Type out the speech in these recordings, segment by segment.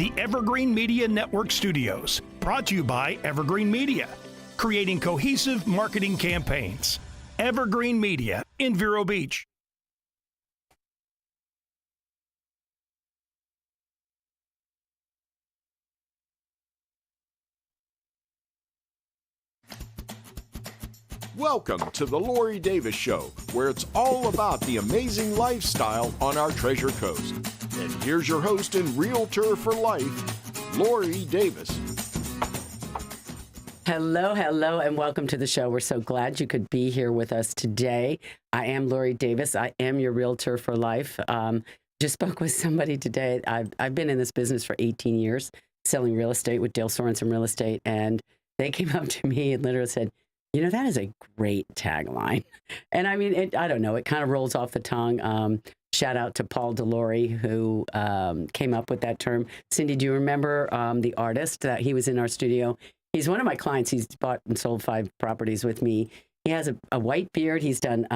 the Evergreen Media Network Studios, brought to you by Evergreen Media, creating cohesive marketing campaigns. Evergreen Media in Vero Beach. Welcome to the Lori Davis Show, where it's all about the amazing lifestyle on our Treasure Coast. And here's your host and Realtor for Life, Lori Davis. Hello, and welcome to the show. We're so glad you could be here with us today. I am Lori Davis. I am your Realtor for Life. Just spoke with somebody today. I've been in this business for 18 years, selling real estate with Dale Sorensen Real Estate, and they came up to me and literally said, "You know, that is a great tagline." And I mean, I don't know, it kind of rolls off the tongue. Shout out to Paul DeLore, who came up with that term. Cindy, do you remember the artist that he was in our studio? He's one of my clients. He's bought and sold 5 properties with me. He has a white beard. He's done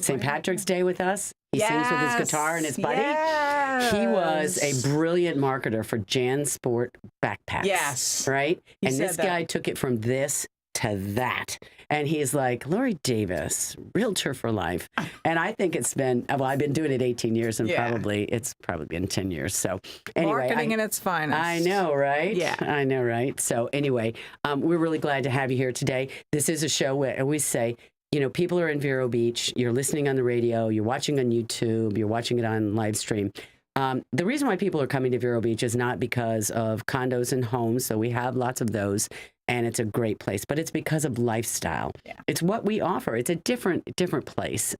St. Patrick's Day with us. He sings with his guitar and his buddy. Yes. He was a brilliant marketer for JanSport backpacks. Yes. Right? He and said this that. guy took it from this to that. And he's like, "Lori Davis, Realtor for Life." And I think it's been, well, I've been doing it 18 years and it's probably been 10 years. So anyway. Marketing in its finest. I know, right? Yeah. I know, right? So anyway, we're really glad to have you here today. This is a show where we say, you know, people are in Vero Beach, you're listening on the radio, you're watching on YouTube, you're watching it on live stream. The reason why people are coming to Vero Beach is not because of condos and homes, so we have lots of those, and it's a great place, but it's because of lifestyle. Yeah. It's what we offer. It's a different place.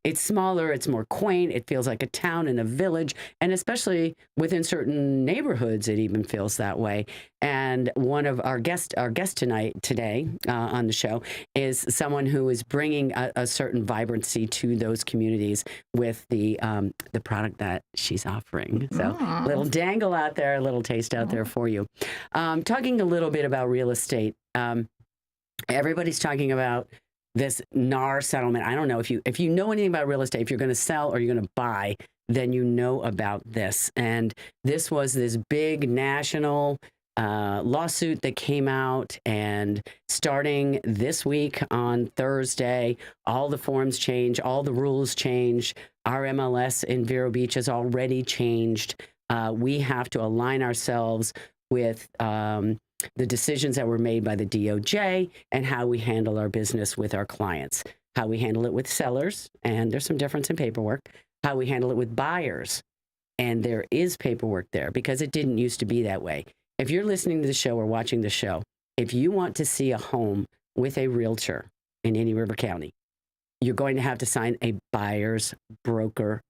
It's smaller, it's more quaint, it feels like a town and a village, and especially within certain neighborhoods, it even feels that way. And one of our guests today on the show is someone who is bringing a certain vibrancy to those communities with the product that she's offering. So little dangle out there, a little taste out there for you. Talking a little bit about real estate. Everybody's talking about this NAR settlement. I don't know if you know anything about real estate, if you're going to sell or you're going to buy, then you know about this. And this was this big national lawsuit that came out, and starting this week on Thursday, all the forms change, all the rules change. Our MLS in Vero Beach has already changed. We have to align ourselves with the decisions that were made by the DOJ and how we handle our business with our clients, how we handle it with sellers, and there's some difference in paperwork, how we handle it with buyers, and there is paperwork there because it didn't used to be that way. If you're listening to the show or watching the show, if you want to see a home with a realtor in any River County, you're going to have to sign a buyer's broker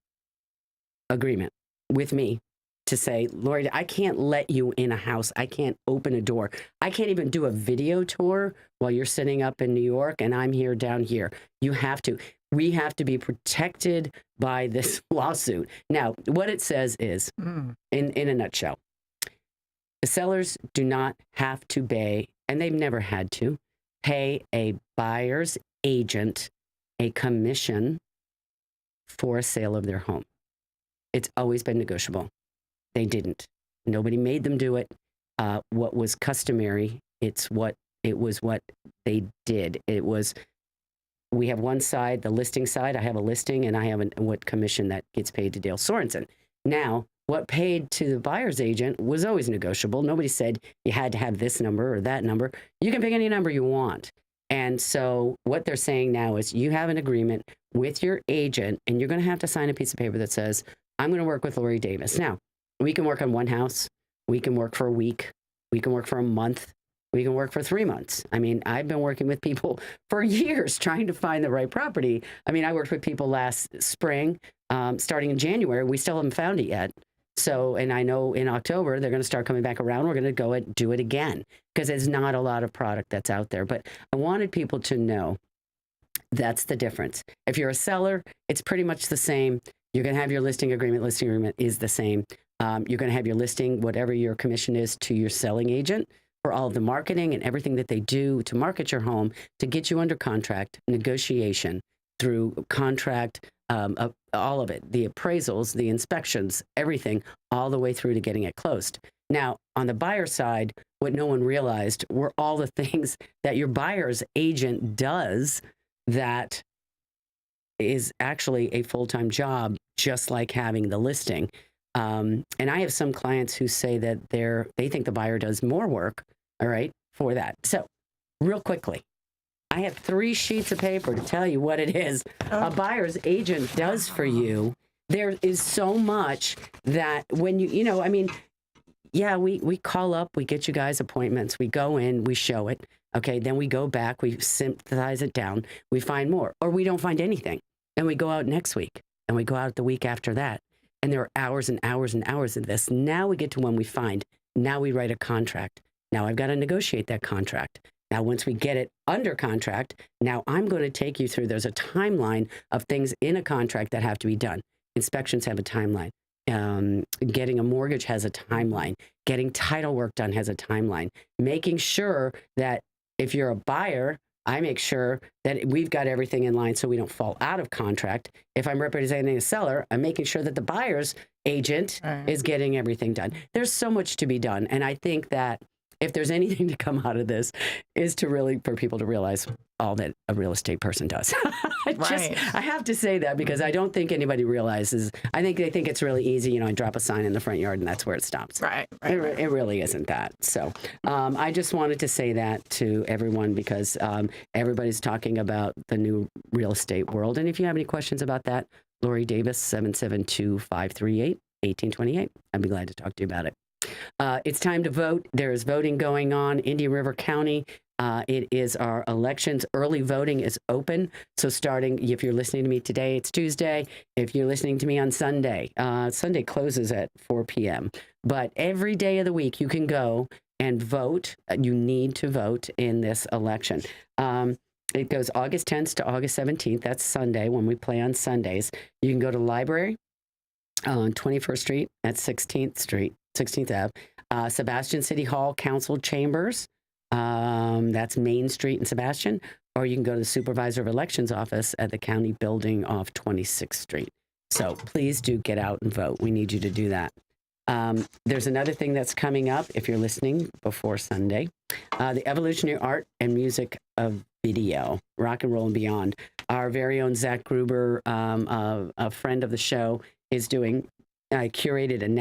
agreement with me to say, "Lori, I can't let you in a house. I can't open a door. I can't even do a video tour while you're sitting up in New York and I'm here down here. You have to. We have to be protected by this lawsuit." Now, what it says is, in a nutshell, the sellers do not have to pay, and they've never had to, pay a buyer's agent a commission for a sale of their home. It's always been negotiable. They didn't. Nobody made them do it. What was customary, it was what they did. It was, we have one side, the listing side. I have a listing, and I have what commission that gets paid to Dale Sorensen. Now, what paid to the buyer's agent was always negotiable. Nobody said you had to have this number or that number. You can pick any number you want. And so what they're saying now is you have an agreement with your agent, and you're going to have to sign a piece of paper that says, "I'm going to work with Lori Davis." Now, we can work on one house. We can work for a week. We can work for a month. We can work for 3 months. I mean, I've been working with people for years trying to find the right property. I mean, I worked with people last spring, starting in January. We still haven't found it yet. So, and I know in October, they're going to start coming back around. We're going to go and do it again because there's not a lot of product that's out there. But I wanted people to know that's the difference. If you're a seller, it's pretty much the same. You're going to have your listing agreement. Listing agreement is the same. You're going to have your listing, whatever your commission is, to your selling agent for all of the marketing and everything that they do to market your home, to get you under contract, negotiation through contract, all of it, the appraisals, the inspections, everything, all the way through to getting it closed. Now, on the buyer side, what no one realized were all the things that your buyer's agent does that is actually a full-time job, just like having the listing. And I have some clients who say that they think the buyer does more work, all right, for that. So real quickly, I have 3 sheets of paper to tell you what it is a buyer's agent does for you. There is so much that when yeah, we call up, we get you guys appointments, we go in, we show it. Okay, then we go back, we synthesize it down, we find more, or we don't find anything. And we go out next week, and we go out the week after that. And there are hours and hours and hours of this. Now we get to when we find. Now we write a contract. Now I've got to negotiate that contract. Now, once we get it under contract, now I'm going to take you through. There's a timeline of things in a contract that have to be done. Inspections have a timeline. Getting a mortgage has a timeline. Getting title work done has a timeline. Making sure that if you're a buyer, I make sure that we've got everything in line so we don't fall out of contract. If I'm representing a seller, I'm making sure that the buyer's agent is getting everything done. There's so much to be done. And I think that if there's anything to come out of this is for people to realize all that a real estate person does. I have to say that because I don't think anybody realizes. I think they think it's really easy. I drop a sign in the front yard and that's where it stops. Right. It really isn't that. So I just wanted to say that to everyone because everybody's talking about the new real estate world. And if you have any questions about that, Lori Davis, 772-538-1828. I'd be glad to talk to you about it. It's time to vote. There is voting going on. Indian River County. It is our elections. Early voting is open. So starting, if you're listening to me today, it's Tuesday. If you're listening to me on Sunday, Sunday closes at 4 p.m. But every day of the week, you can go and vote. You need to vote in this election. It goes August 10th to August 17th. That's Sunday when we play on Sundays. You can go to library on 21st Street at 16th Ave. Sebastian City Hall Council Chambers. That's Main Street in Sebastian. Or you can go to the Supervisor of Elections office at the county building off 26th Street. So please do get out and vote. We need you to do that. There's another thing that's coming up if you're listening before Sunday. The evolutionary art and music of video, rock and roll and beyond. Our very own Zach Gruber, a friend of the show, is doing curated and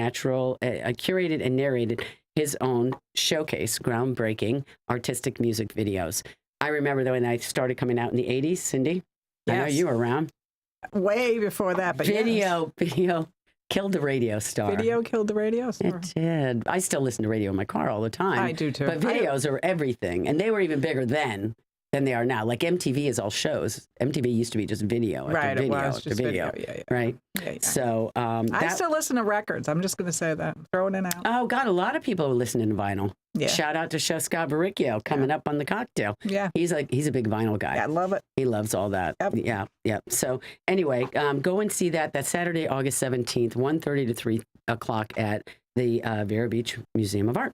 narrated his own showcase, groundbreaking artistic music videos. I remember that when I started coming out in the 80s, Cindy. Yes. I know you were around. Way before that, but video killed the radio star. Video killed the radio star. It did. I still listen to radio in my car all the time. I do too. But videos are everything, and they were even bigger then than they are now. Like MTV is all shows. MTV used to be just video after video after video. Yeah. Right? Yeah. So I still listen to records. I'm just going to say that. Throwing it out. Oh, God, a lot of people are listening to vinyl. Yeah. Shout out to Chef Scott Baricchio coming up on the cocktail. Yeah. He's a big vinyl guy. Yeah, I love it. He loves all that. Yep. Yeah. So anyway, go and see that. That's Saturday, August 17th, 1:30 to 3 o'clock at the Vero Beach Museum of Art.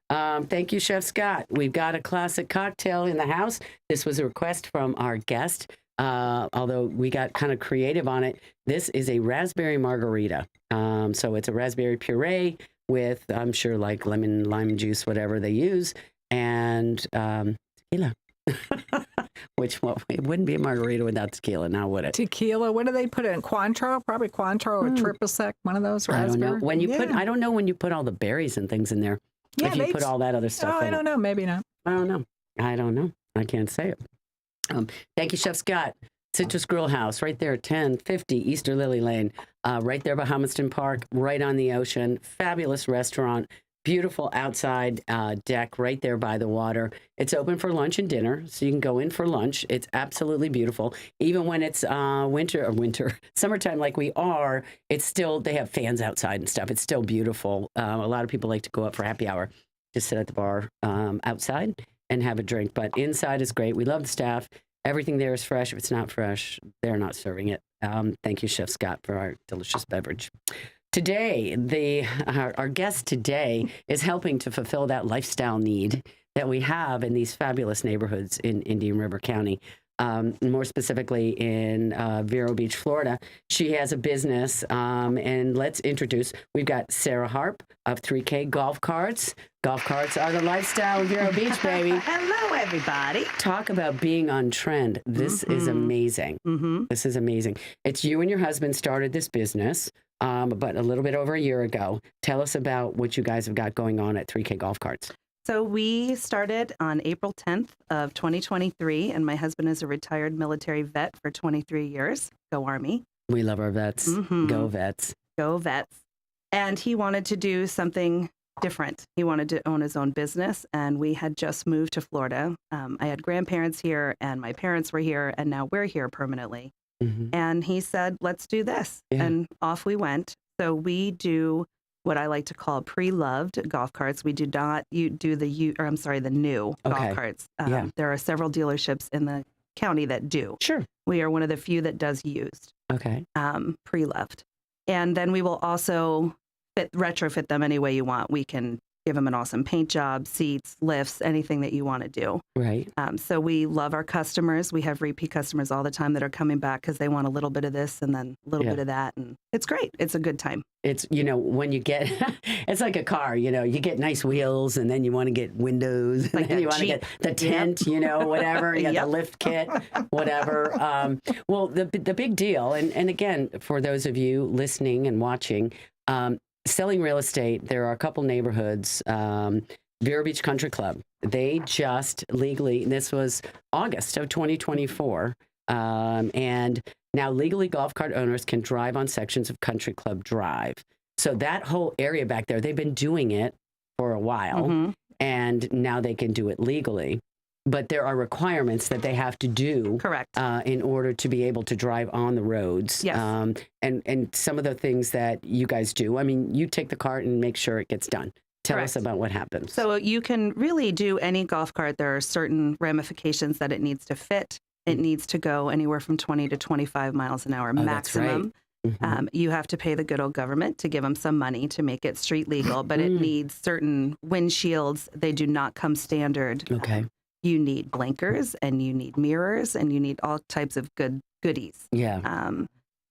Thank you, Chef Scott. We've got a classic cocktail in the house. This was a request from our guest, although we got kind of creative on it. This is a raspberry margarita. So it's a raspberry puree with, I'm sure, like lemon, lime juice, whatever they use, and tequila. It wouldn't be a margarita without tequila, now would it? Tequila, what do they put in? Cointreau? Probably Cointreau or triple sec, one of those raspberry. I don't know when you put all the berries and things in there. Yeah, if you put all that other stuff in. I don't know. Maybe not. I don't know. I can't say it. Thank you, Chef Scott. Citrus Grill House, right there, 1050 Easter Lily Lane, right there by Humiston Park, right on the ocean. Fabulous restaurant. Beautiful outside deck right there by the water. It's open for lunch and dinner, so you can go in for lunch. It's absolutely beautiful. Even when it's summertime like we are, it's still, they have fans outside and stuff. It's still beautiful. A lot of people like to go up for happy hour, just sit at the bar outside and have a drink. But inside is great. We love the staff. Everything there is fresh. If it's not fresh, they're not serving it. Thank you, Chef Scott, for our delicious beverage. Today, our guest today is helping to fulfill that lifestyle need that we have in these fabulous neighborhoods in Indian River County. more specifically in Vero Beach, Florida. She has a business, and let's introduce, we've got Sara Harp of 3K Golf Carts. Golf carts are the lifestyle of Vero Beach, baby. Hello, everybody. Talk about being on trend. This is amazing. This is amazing. It's you and your husband started this business, but a little bit over a year ago. Tell us about what you guys have got going on at 3K Golf Carts. So we started on April 10th of 2023, and my husband is a retired military vet for 23 years. Go Army. We love our vets. Go vets. Go vets. And he wanted to do something different. He wanted to own his own business, and we had just moved to Florida. I had grandparents here, and my parents were here, and now we're here permanently. And he said, let's do this. Yeah. And off we went. So we do what I like to call pre-loved golf carts. We do not do the new golf carts. There are several dealerships in the county that do. Sure. We are one of the few that does used. Okay. Pre-loved. And then we will also retrofit them any way you want. We can give them an awesome paint job, seats, lifts, anything that you want to do. Right. So we love our customers. We have repeat customers all the time that are coming back because they want a little bit of this and then a little bit of that. And it's great. It's a good time. It's, when you get, it's like a car, you get nice wheels and then you want to get windows and like then you want to get the tent, whatever, you got the lift kit, whatever. Well, the big deal, and again, for those of you listening and watching, selling real estate, there are a couple neighborhoods, Vero Beach Country Club. They just legally, this was August of 2024, and now legally golf cart owners can drive on sections of Country Club Drive. So that whole area back there, they've been doing it for a while, and now they can do it legally. But there are requirements that they have to do, correct, in order to be able to drive on the roads. Yes. And some of the things that you guys do, I mean, you take the cart and make sure it gets done. Tell us about what happens. So you can really do any golf cart. There are certain ramifications that it needs to fit. It needs to go anywhere from 20 to 25 miles an hour maximum. That's right. You have to pay the good old government to give them some money to make it street legal, but it needs certain windshields. They do not come standard. Okay. You need blinkers and you need mirrors and you need all types of goodies. Yeah.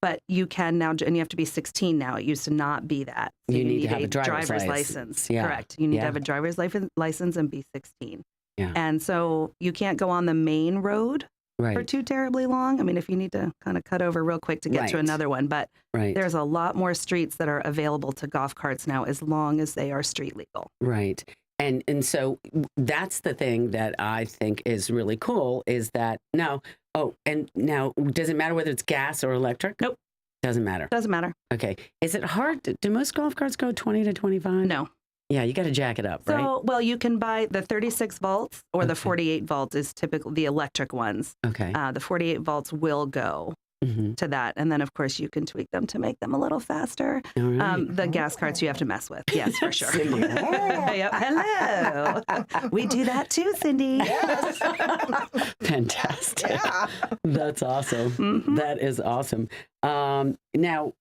But you can now, and you have to be 16 now. It used to not be that. So you need to have a driver's license. Yeah. Correct. You need to have a driver's license and be 16. Yeah. And so you can't go on the main road for too terribly long. I mean, if you need to kind of cut over real quick to get to another one, but there's a lot more streets that are available to golf carts now as long as they are street legal. Right. And so that's the thing that I think is really cool is that now, does it matter whether it's gas or electric? Nope. Doesn't matter. Doesn't matter. Okay. Is it hard? Do most golf carts go 20 to 25? No. Yeah, you got to jack it up, right? So, well, you can buy the 36 volts or the 48 volts is typically the electric ones. Okay. The 48 volts will go to that. And then, of course, you can tweak them to make them a little faster. Right. The gas carts you have to mess with. Yes, for sure. Cindy. Hello. We do that too, Cindy. Yes. Fantastic. Yeah. That's awesome. That is awesome. Now,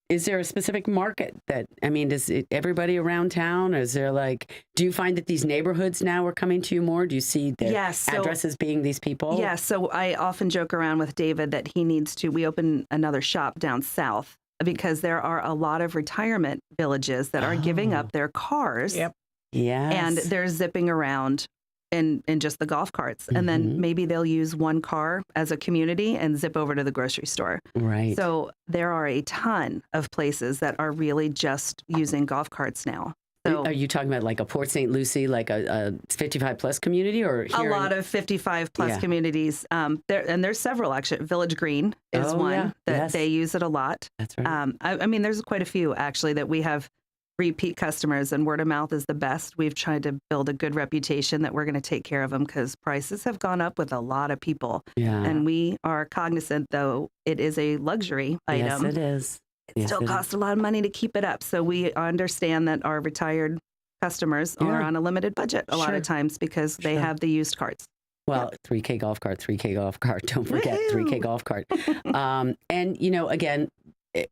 is there a specific market does everybody around town? Or is there do you find that these neighborhoods now are coming to you more? Do you see the addresses being these people? Yes. So I often joke around with David that we open another shop down south because there are a lot of retirement villages that are giving up their cars. Yep. Yes. And they're zipping around in just the golf carts. And then maybe they'll use one car as a community and zip over to the grocery store. Right. So there are a ton of places that are really just using golf carts now. So, are you talking about like a Port St. Lucie, like a 55 plus community, or here a lot of 55 plus communities? There's several actually. Village Green is one that they use it a lot. That's right. I mean, there's quite a few actually that we have repeat customers, and word of mouth is the best. We've tried to build a good reputation that we're going to take care of them because prices have gone up with a lot of people. Yeah. And we are cognizant, though, it is a luxury item. Yes, it is. It still costs a lot of money to keep it up. So we understand that our retired customers are on a limited budget a lot of times because they have the used carts. Well, 3K golf cart, 3K golf cart. Don't forget 3K golf cart. And, again,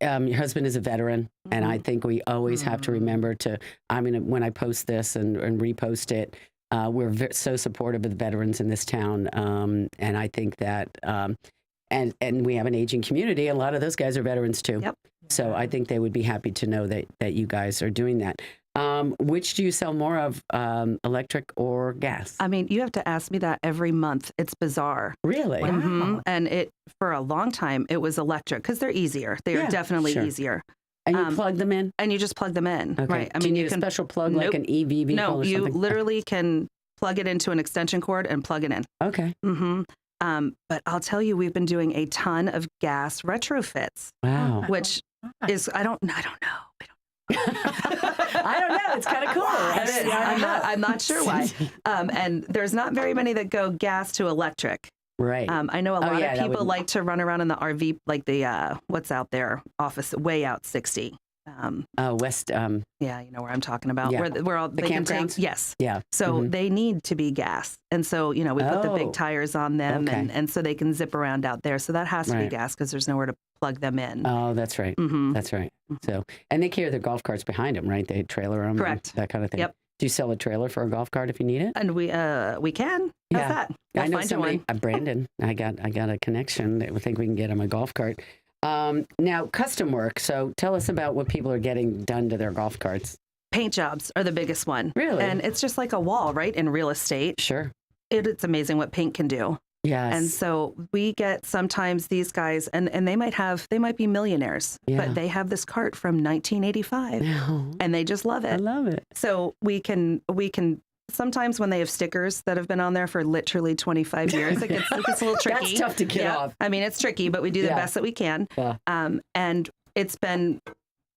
your husband is a veteran, and I think we always have to remember when I post this and repost it, We're so supportive of the veterans in this town, and I think that, and we have an aging community. A lot of those guys are veterans too. Yep. So I think they would be happy to know that you guys are doing that. Which do you sell more of, electric or gas? I mean, you have to ask me that every month. It's bizarre. Really? Mhm. And for a long time, it was electric because they're easier. They are definitely sure. easier. And you plug them in? And you just plug them in. Okay. Right. I Do mean, you need a special plug like an EV vehicle No, or you something? literally can plug it into an extension cord and plug it in. Okay. Mm-hmm. But I'll tell you, we've been doing a ton of gas retrofits. Wow. Which is, I don't know. I don't know. It's kind of cool. It is. I'm not sure why. And there's not very many that go gas to electric. Right. I know a lot of people like to run around in the RV, like the, what's out there, way out 60. West. Yeah, you know where I'm talking about. Yeah. Where all The they can campgrounds? take. Yes. Yeah. So they need to be gas. And so, we put the big tires on them and so they can zip around out there. So that has to be gas because there's nowhere to plug them in. Oh, that's right. Mm-hmm. That's right. So, and they carry their golf carts behind them, right? They trailer them. Correct. That kind of thing. Yep. Do you sell a trailer for a golf cart if you need it? And we can. How's that? I know find somebody, one. Brandon. I got a connection that we think we can get him a golf cart. Now, custom work. So tell us about what people are getting done to their golf carts. Paint jobs are the biggest one. Really? And it's just like a wall, right? In real estate. Sure. It's amazing what paint can do. Yes. And so we get sometimes these guys, and they might be millionaires, but they have this cart from 1985 and they just love it. I love it. So we can sometimes when they have stickers that have been on there for literally 25 years, it gets a little tricky. That's tough to get off. I mean, it's tricky, but we do the best that we can. Yeah. And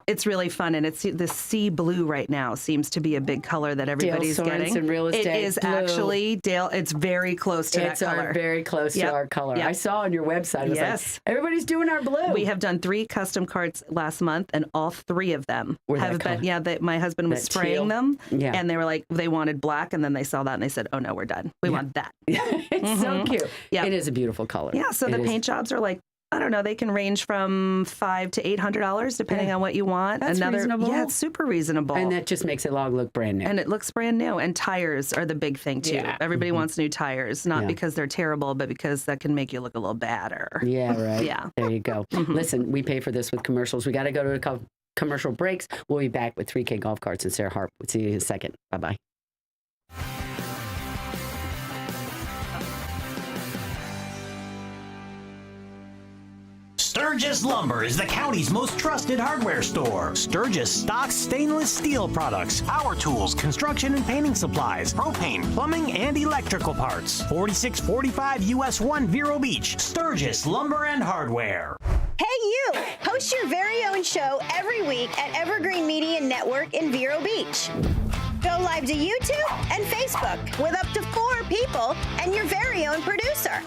it's really fun, and it's the sea blue right now seems to be a big color that everybody's Dale getting. Sorensen real estate it is blue. actually Dale. It's very close to that color. Very close to our color. Yep. I saw on your website. It was like, everybody's doing our blue. We have done 3 custom carts last month, and all 3 of them have been. Yeah, my husband was spraying them, and they were like they wanted black, and then they saw that and they said, "Oh no, we're done. We want that." It's so cute. Yeah, it is a beautiful color. Yeah, so the paint jobs are like, I don't know, they can range from $500 to $800 depending on what you want. That's reasonable. Yeah, it's super reasonable. And that just makes it look brand new. And it looks brand new. And tires are the big thing too. Yeah. Everybody wants new tires, not because they're terrible, but because that can make you look a little badder. Yeah, right. Yeah. There you go. Listen, we pay for this with commercials. We got to go to a commercial breaks. We'll be back with 3K Golf Carts and Sara Harp. We'll see you in a second. Bye-bye. Sturgis Lumber is the county's most trusted hardware store. Sturgis stocks stainless steel products, power tools, construction and painting supplies, propane, plumbing, and electrical parts. 4645 US 1 Vero Beach. Sturgis Lumber and Hardware. Hey you! Host your very own show every week at Evergreen Media Network in Vero Beach. Go live to YouTube and Facebook with up to 4 people and your very own producer.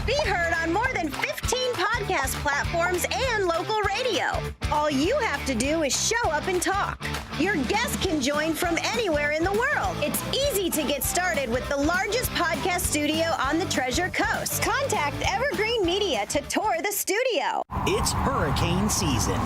Be heard on more than 15 podcast platforms and local radio. All you have to do is show up and talk. Your guests can join from anywhere in the world. It's easy to get started with the largest podcast studio on the Treasure Coast. Contact Evergreen Media to tour the studio. It's hurricane season.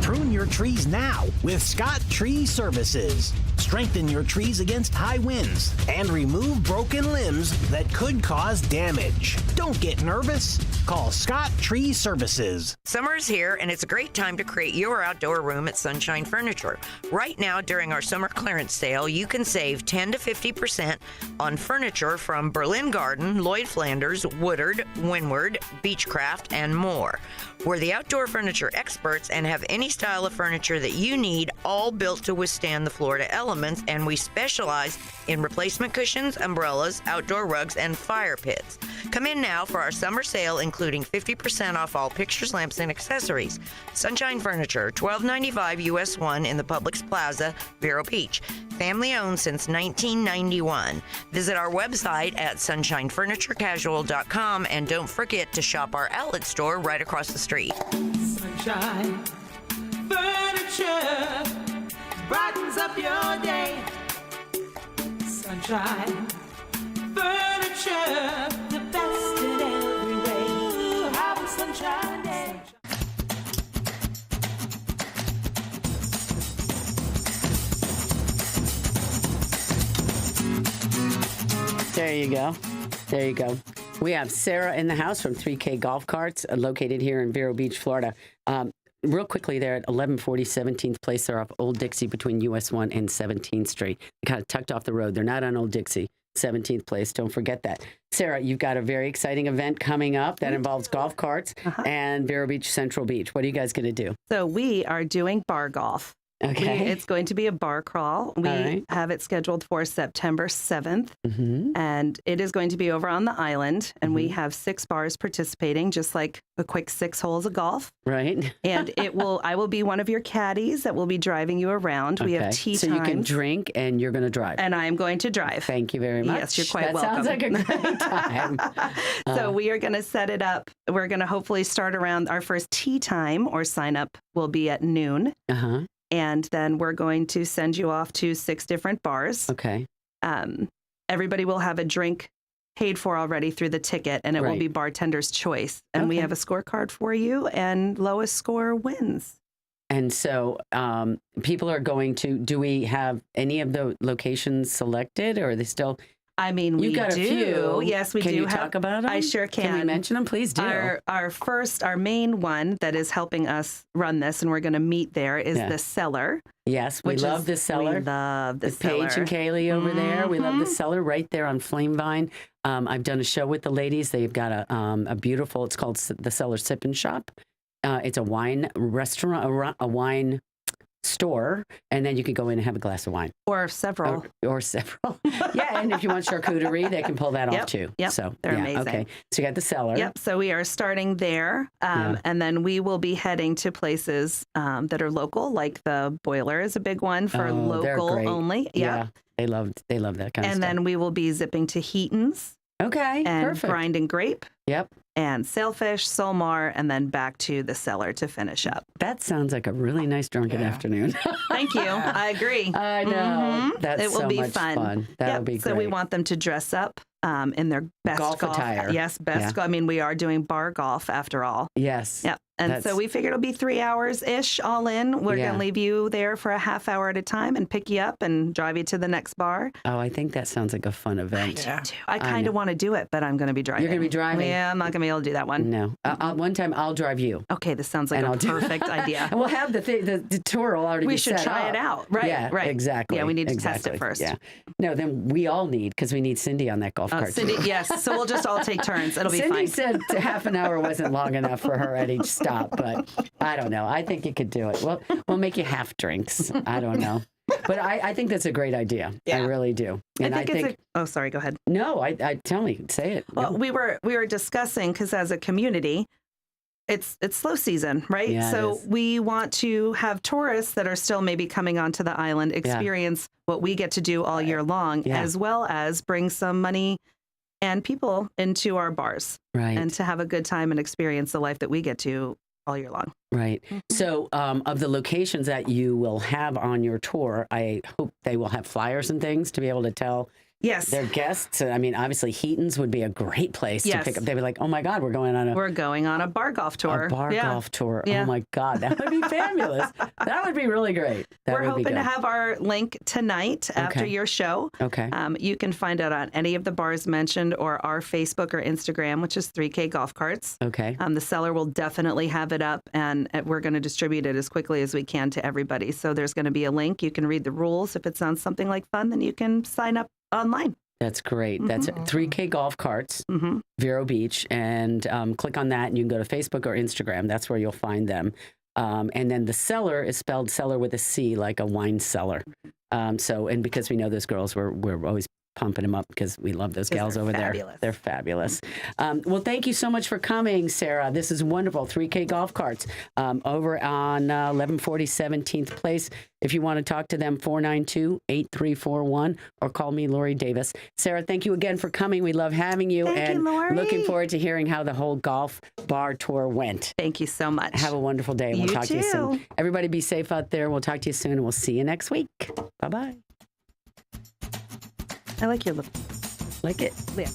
Prune your trees now with Scott Tree Services. Strengthen your trees against high winds and remove broken limbs that could cause damage. Don't get nervous. Call Scott Tree Services. Summer's here, and it's a great time to create your outdoor room at Sunshine Furniture. Right now, during our summer clearance sale, you can save 10 to 50% on furniture from Berlin Garden, Lloyd Flanders, Woodard, Windward, Beechcraft, and more. We're the outdoor furniture experts and have any style of furniture that you need, all built to withstand the Florida elements, and we specialize in replacement cushions, umbrellas, outdoor rugs, and fire pits. Come in now for our summer sale, including 50% off all pictures, lamps, and accessories. Sunshine Furniture, $12.95 US 1 in the Publix Plaza, Vero Beach. Family owned since 1991. Visit our website at sunshinefurniturecasual.com and don't forget to shop our outlet store right across the street. Sunshine Furniture brightens up your day. Sunshine Furniture, the best in every way. Have a sunshine day. There you go. There you go. We have Sarah in the house from 3K Golf Carts, located here in Vero Beach, Florida. Real quickly, they're at 1140 17th Place. They're off Old Dixie between US 1 and 17th Street. They're kind of tucked off the road. They're not on Old Dixie, 17th Place. Don't forget that. Sarah, you've got a very exciting event coming up that involves golf carts and Vero Beach Central Beach. What are you guys going to do? So we are doing bar golf. Okay. It's going to be a bar crawl. We have it scheduled for September 7th, and it is going to be over on the island, and we have 6 bars participating, just like a quick 6 holes of golf. Right. And I will be one of your caddies that will be driving you around. We have tea so times. you can drink and you're going to drive. And I am going to drive. Thank you very much. Yes, you're quite welcome. That sounds like a great time. So we are going to set it up. We're going to hopefully start around our first tea time or sign up will be at noon. And then we're going to send you off to 6 different bars. Okay. Everybody will have a drink paid for already through the ticket, and it will be bartender's choice. And we have a scorecard for you, and lowest score wins. And so people are going to, do we have any of the locations selected, or are they still? I mean, we got do. A few. Yes, we can do. Can you talk about them? I sure can. Can we mention them? Please do. Our main one that is helping us run this, and we're going to meet there, is the Cellar. Yes, we love the Cellar. We love the Cellar. Paige and Kaylee over there. We love the Cellar right there on Flamevine. I've done a show with the ladies. They've got a beautiful, it's called the Cellar Sip and Shop. It's a wine restaurant, a wine store, and then you can go in and have a glass of wine. Or several. Or several. Yeah, and if you want charcuterie, they can pull that off too. Yep, so they're amazing. Okay, so you got the Cellar. Yep, so we are starting there, and then we will be heading to places that are local, like the Boiler is a big one for local only. Yeah, they love that kind of stuff. And then we will be zipping to Heaton's. Okay, and perfect. Grind and Grape. Yep. And Sailfish, Solmar, and then back to the Cellar to finish up. That sounds like a really nice drunken afternoon. Thank you. I agree. I know. That's it will so be much fun. That'll be great. So we want them to dress up in their best golf attire. Yes, best. I mean, we are doing bar golf after all. Yes. Yep. And so we figured it'll be 3 hours-ish all in. We're going to leave you there for a half hour at a time and pick you up and drive you to the next bar. Oh, I think that sounds like a fun event. I do too. I kind of want to do it, but I'm going to be driving. You're going to be driving? Yeah, I'm not going to be able to do that one. No. One time I'll drive you. Okay, this sounds like a perfect idea. And we'll have the tour will already be set up. We should try it out. Right, yeah, right. Exactly. Yeah, we need to test it first. Yeah. No, then we all need, because we need Cindy on that golf cart. Cindy, yes. So we'll just all take turns. It'll be Cindy fine. Cindy said half an hour wasn't long enough for her at each stop, but I don't know. I think you could do it. We'll make you half drinks. I don't know. But I think that's a great idea. Yeah. I really do. And I think oh, sorry, go ahead. No, I tell me, say it. Well, we were discussing, because as a community, it's slow season, right? Yeah, so we want to have tourists that are still maybe coming onto the island experience what we get to do all year long, as well as bring some money and people into our bars, and to have a good time and experience the life that we get to all year long. Right. So of the locations that you will have on your tour, I hope they will have flyers and things to be able to tell their guests. I mean, obviously Heaton's would be a great place to pick up. They'd be like, oh my God, we're going on a bar golf tour. A bar golf tour. Yeah. Oh my God, that would be fabulous. That would be really great. We're hoping to have our link tonight after your show. Okay. You can find out on any of the bars mentioned or our Facebook or Instagram, which is 3K Golf Carts. Okay. The Cellar will definitely have it up, and we're going to distribute it as quickly as we can to everybody. So there's going to be a link. You can read the rules. If it sounds something like fun, then you can sign up online. That's great. That's 3K Golf Carts, Vero Beach, and click on that, and you can go to Facebook or Instagram. That's where you'll find them. And then the Cellar is spelled cellar with a C, like a wine cellar. And because we know those girls, we're always pumping them up because we love those gals over there. They're fabulous. Well, thank you so much for coming, Sarah. This is wonderful. 3K Golf Carts over on 1140 17th Place. If you want to talk to them, 492-8341, or call me, Lori Davis. Sarah, thank you again for coming. We love having you. Thank you, Lori. Looking forward to hearing how the whole golf bar tour went. Thank you so much. Have a wonderful day. We'll talk to you soon. Everybody be safe out there. We'll talk to you soon, and we'll see you next week. Bye-bye. I like your look. Like it? Yeah.